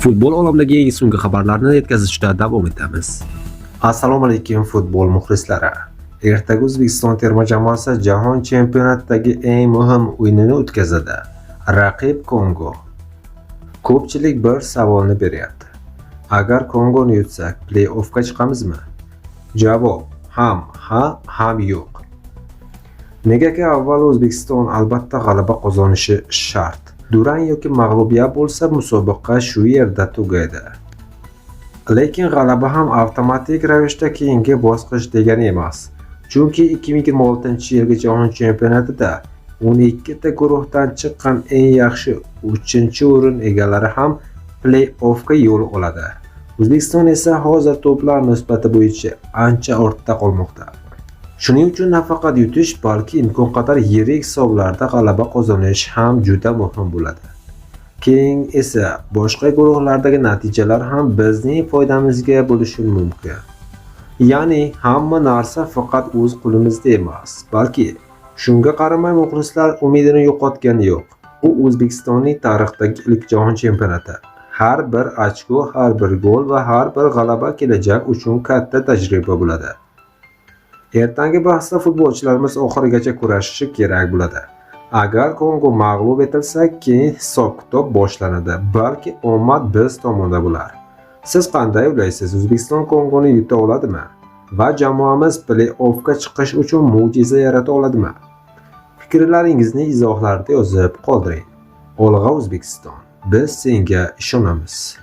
Futbol olamidagi eng so'nggi xabarlarni yetkazishda davom etamiz. Assalomu alaykum futbol muxlislari. Ertaga O'zbekiston terma jamoasi jahon chempionatidagi eng muhim o'yinini o'tkazadi. Raqib Kongo. Ko'pchilik bir savolni beryapti. Agar Kongoni yutsak, play-offga chiqamizmi? Javob: ham ha, ham yo'q. Negaki avval O'zbekiston albatta g'alaba qozonishi shart. Durang yoki mag'lubiyat bo'lsa, musobaqa shu yerda tugaydi. Lekin g'alaba ham avtomatik ravishda keyingi bosqich degani emas. Chunki 2026-yilgi jahon chempionatida 12 ta guruhdan chiqqan eng yaxshi 3-o'rin egalari ham play-offga yo'l oladi. O'zbekiston esa hozir to'plar nisbati bo'yicha ancha ortda qolmoqda. Shuning uchun nafaqat yutish, balki imkon qadar yirik hisoblarda g'alaba qozonish ham juda muhim bo'ladi. Keyin esa boshqa guruhlardagi natijalar ham bizning foydamizga bo'lishi mumkin. Ya'ni hamma narsa faqat o'z qo'limizda emas, balki shunga qaramay muxlislar umidini yo'qotgani yo'q. Bu O'zbekistonning tarixdagi ilk jahon chempionati. Har bir ochko, har bir gol va har bir g'alaba kelajak uchun katta tajriba bo'ladi. Ertangi bahsda futbolchilarimiz oxirigacha kurashishi kerak bo'ladi. Agar Kongo mag'lub etilsa, keyin hisob-kitob boshlanadi. Balki omad biz tomonda bo'lar. Siz qanday o'ylaysiz? O'zbekiston Kongoni yuta oladimi? Va jamoamiz play-offga chiqish uchun mo'jiza yarata oladimi? Fikrlaringizni izohlarda yozib qoldiring. Olg'a O'zbekiston! Biz senga ishonamiz.